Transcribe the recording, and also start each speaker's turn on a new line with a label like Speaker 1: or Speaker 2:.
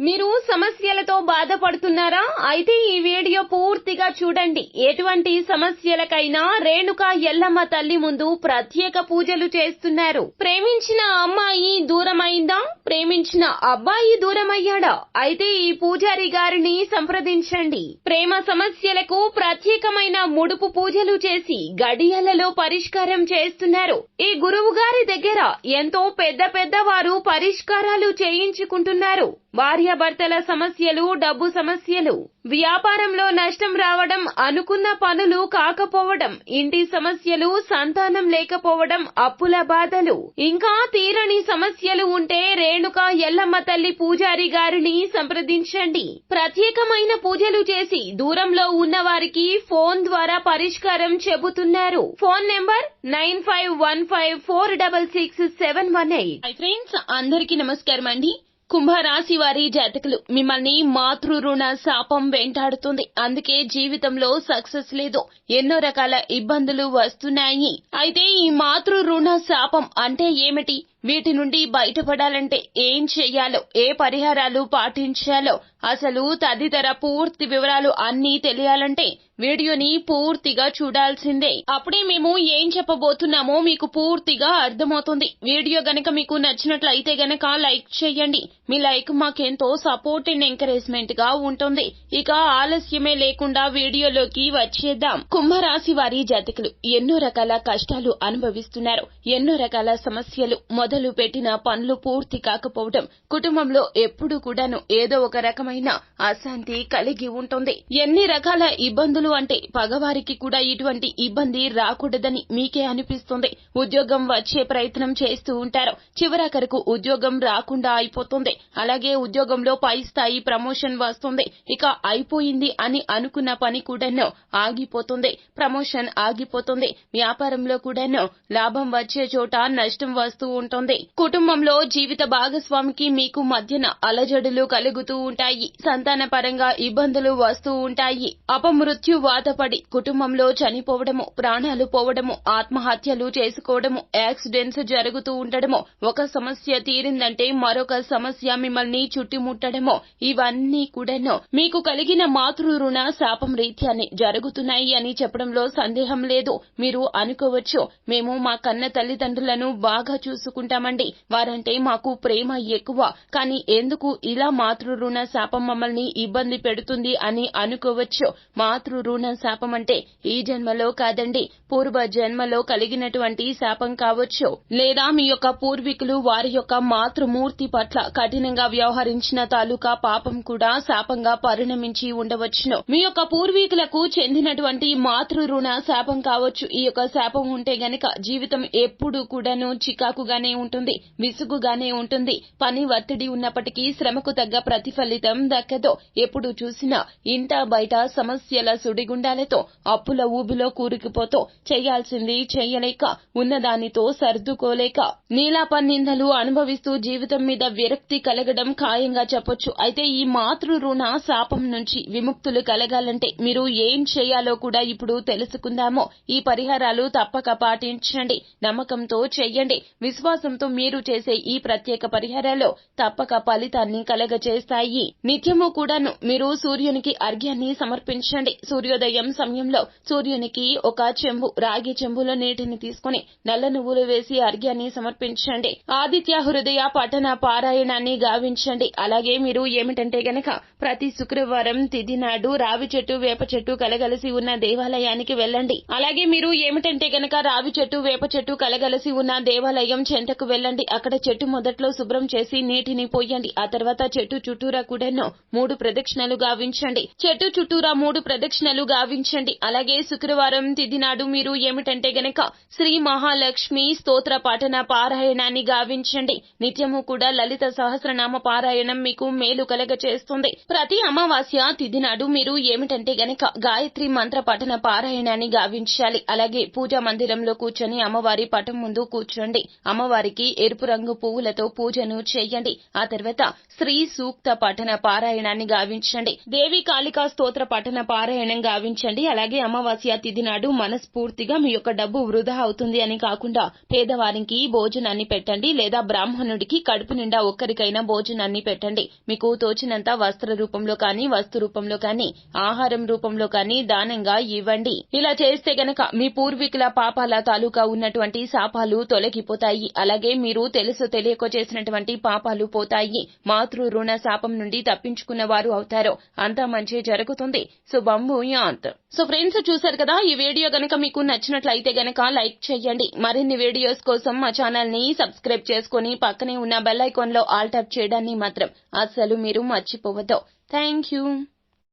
Speaker 1: మీరు సమస్యలతో బాధపడుతున్నారా? అయితే ఈ వీడియో పూర్తిగా చూడండి. ఎటువంటి సమస్యలకైనా రేణుకా ఎల్లమ్మ తల్లి ముందు ప్రత్యేక పూజలు చేస్తున్నారు. ప్రేమించిన అమ్మాయి దూరమైందా? ప్రేమించిన అబ్బాయి దూరమయ్యాడా? అయితే ఈ పూజారి గారిని సంప్రదించండి. ప్రేమ సమస్యలకు ప్రత్యేకమైన ముడుపు పూజలు చేసి గడియలలో పరిష్కారం చేస్తున్నారు. ఈ గురువు గారి దగ్గర ఎంతో పెద్ద వారు పరిష్కారాలు చేయించుకుంటున్నారు. భార్యాభర్తల సమస్యలు, డబ్బు సమస్యలు, వ్యాపారంలో నష్టం రావడం, అనుకున్న పనులు కాకపోవడం, ఇంటి సమస్యలు, సంతానం లేకపోవడం, అప్పుల బాధలు, ఇంకా తీరని సమస్యలు ఉంటే రేణుకా ఎల్లమ్మ తల్లి పూజారి గారిని సంప్రదించండి. ప్రత్యేకమైన పూజలు చేసి దూరంలో ఉన్న వారికి ఫోన్ ద్వారా పరిష్కారం చెబుతున్నారు. Phone number 9515466718. ఫ్రెండ్స్, అందరికీ నమస్కారం అండి. కుంభరాశి వారి జాతకులు, మిమ్మల్ని మాతృ రుణ శాపం వెంటాడుతుంది. అందుకే జీవితంలో సక్సెస్ లేదు, ఎన్నో రకాల ఇబ్బందులు వస్తున్నాయి. అయితే ఈ మాతృ రుణ శాపం అంటే ఏమిటి? వీటి నుండి బయటపడాలంటే ఏం చెయ్యాలో, ఏ పరిహారాలు పాటించాలో, అసలు తదితర పూర్తి వివరాలు అన్నీ తెలియాలంటే వీడియోని పూర్తిగా చూడాల్సిందే. అప్పుడే మేము ఏం చెప్పబోతున్నామో మీకు పూర్తిగా అర్థమవుతుంది. వీడియో గనక మీకు నచ్చినట్లయితే గనక లైక్ చేయండి. మీ లైక్ మాకెంతో సపోర్ట్ అండ్ ఎంకరేజ్మెంట్ గా ఉంటుంది. ఇక ఆలస్యమే లేకుండా వీడియోలోకి వచ్చేద్దాం. కుంభరాశి వారి జాతకులు ఎన్నో రకాల కష్టాలు అనుభవిస్తున్నారు. ఎన్నో రకాల సమస్యలు, మొదలు పెట్టిన పనులు పూర్తి కాకపోవడం, కుటుంబంలో ఎప్పుడు కూడాను ఏదో ఒక రకమైన అశాంతి కలిగి ఉంటుంది. ఎన్ని రకాల ఇబ్బందులు అంటే పగవారికి కూడా ఇటువంటి ఇబ్బంది రాకూడదని మీకే అనిపిస్తుంది. ఉద్యోగం వచ్చే ప్రయత్నం చేస్తూ ఉంటారు, చివరాఖరకు ఉద్యోగం రాకుండా అయిపోతుంది. అలాగే ఉద్యోగంలో పై స్థాయి ప్రమోషన్ వస్తుంది. ఇక అయిపోయింది అని అనుకున్న పని కూడాను ఆగిపోతుంది, ప్రమోషన్ ఆగిపోతుంది. వ్యాపారంలో కూడాను లాభం వచ్చే చోట నష్టం వస్తూ ఉంటుంది. కుటుంబంలో జీవిత భాగస్వామికి మీకు మధ్యన అలజడులు కలుగుతూ ఉంటాయి. సంతాన పరంగా ఇబ్బందులు వస్తూ ఉంటాయి. అపమృత్యు బాధపడి కుటుంబంలో చనిపోవడము, ప్రాణాలు పోవడము, ఆత్మహత్యలు చేసుకోవడము, యాక్సిడెంట్స్ జరుగుతూ ఉండడము, ఒక సమస్య తీరిందంటే మరొక సమస్య మిమ్మల్ని చుట్టుముట్టడము, ఇవన్నీ కూడాను మీకు కలిగిన మాతృ రుణ శాపం రీత్యానే జరుగుతున్నాయి అని చెప్పడంలో సందేహం లేదు. మీరు అనుకోవచ్చు, మేము మా కన్న తల్లిదండ్రులను బాగా చూసుకుంటామండి, వారంటే మాకు ప్రేమ ఎక్కువ, కానీ ఎందుకు ఇలా మాతృ రుణ శాపం మమ్మల్ని ఇబ్బంది పెడుతుంది అని అనుకోవచ్చు. మాతృ రుణ శాపం అంటే ఈ జన్మలో కాదండి, పూర్వ జన్మలో కలిగినటువంటి శాపం కావచ్చు. లేదా మీ యొక్క పూర్వీకులు వారి యొక్క మాతృమూర్తి పట్ల కఠినంగా వ్యవహరించిన తాలూకా పాపం కూడా శాపంగా పరిణమించి ఉండవచ్చును. మీ యొక్క పూర్వీకులకు చెందినటువంటి మాతృ రుణ శాపం కావచ్చు. ఈ యొక్క శాపం ఉంటే గనక జీవితం ఎప్పుడు కూడాను చికాకుగానే ఉంటుంది, విసుగుగానే ఉంటుంది. పని ఒత్తిడి ఉన్నప్పటికీ శ్రమకు తగ్గ ప్రతిఫలితం దక్కదు. ఎప్పుడు చూసినా ఇంట బయట సమస్యల సుడిగుండాలతో, అప్పుల ఊబిలో కూరుకుపోతూ, చేయాల్సింది చేయలేక, ఉన్నదానితో సర్దుకోలేక, నీలాప నిందలు అనుభవిస్తూ జీవితం మీద విరక్తి కలగడం ఖాయంగా చెప్పొచ్చు. అయితే ఈ మాతృ రుణ శాపం నుంచి విముక్తులు కలగాలంటే మీరు ఏం చేయాలో కూడా ఇప్పుడు తెలుసుకుందాము. ఈ పరిహారాలు తప్పక పాటించండి, నమ్మకంతో చెయ్యండి. విశ్వాసంతో మీరు చేసే ఈ ప్రత్యేక పరిహారాలు తప్పక ఫలితాన్ని కలగచేస్తాయి. నిత్యము కూడాను మీరు సూర్యునికి అర్ఘ్యాన్ని సమర్పించండి. సూర్యోదయం సమయంలో సూర్యునికి ఒక చెంబు, రాగి చెంబులో నీటిని తీసుకుని నల్ల నువ్వులు వేసి అర్ఘ్యాన్ని సమర్పించండి. ఆదిత్య హృదయ పఠన పారాయణాన్ని గావించండి. అలాగే మీరు ఏమిటంటే గనక ప్రతి శుక్రవారం తిథి నాడు రావి చెట్టు, వేప చెట్టు కలగలిసి ఉన్న దేవాలయానికి వెళ్ళండి. అలాగే మీరు ఏమిటంటే గనక రావి చెట్టు, వేప చెట్టు కలగలిసి ఉన్న దేవాలయం చెంతకు వెళ్ళండి. అక్కడ చెట్టు మొదట్లో శుభ్రం చేసి నీటిని పోయండి. ఆ తర్వాత చెట్టు చుట్టూరా కూడాను 3 ప్రదక్షిణలు గావించండి. చెట్టు చుట్టూరా 3 ప్రదక్షిణలు గావించండి. అలాగే శుక్రవారం తిథి నాడు మీరు ఏమిటంటే గనక శ్రీ మహాలక్ష్మి స్తోత్ర పఠన పారాయణాన్ని గావించండి. నిత్యము కూడా లలిత సహస్రనామ పారాయణం మీకు మేలు కలగ చేస్తుంది. ప్రతి అమావాస్య తిథి నాడు మీరు ఏమిటంటే గనక గాయత్రి మంత్ర పఠన పారాయణాన్ని గావించాలి. అలాగే పూజా మందిరంలో కూర్చొని అమ్మవారి పటం ముందు కూర్చోండి. అమ్మవారి అమ్మవారికి ఎరుపు రంగు పువ్వులతో పూజను చేయండి. ఆ తర్వాత శ్రీ సూక్త పఠన పారాయణాన్ని గావించండి. దేవి కాళికా స్తోత్ర పఠన పారాయణం గావించండి. అలాగే అమావాస్య తిథి నాడు మనస్ఫూర్తిగా మీ యొక్క డబ్బు వృధా అవుతుంది అని కాకుండా పేదవారికి భోజనాన్ని పెట్టండి, లేదా బ్రాహ్మణుడికి కడుపు నిండా ఒక్కరికైనా భోజనాన్ని పెట్టండి. మీకు తోచినంత వస్త్ర రూపంలో కానీ, వస్తు రూపంలో కానీ, ఆహారం రూపంలో కానీ దానంగా ఇవ్వండి. ఇలా చేస్తే గనక మీ పూర్వీకుల పాపాల తాలూకా ఉన్నటువంటి శాపాలు తొలగిపోతాయి. అలాగే మీరు తెలుసు తెలియక చేసినటువంటి పాపాలు పోతాయి. మాతృ రుణ శాపం నుండి తప్పించుకున్న వారు అవుతారు. అంతా మంచి జరుగుతుంది. శుభం భూయాత్. సో ఫ్రెండ్స్, చూశారు కదా, ఈ వీడియో గనక మీకు నచ్చినట్లయితే గనక లైక్ చేయండి. మరిన్ని వీడియోస్ కోసం మా ఛానల్ ని సబ్స్క్రైబ్ చేసుకుని పక్కనే ఉన్న బెల్ ఐకాన్ లో ఆల్ టాప్ చేయడాన్ని మాత్రం అస్సలు మీరు మర్చిపోవద్దు. Thank you.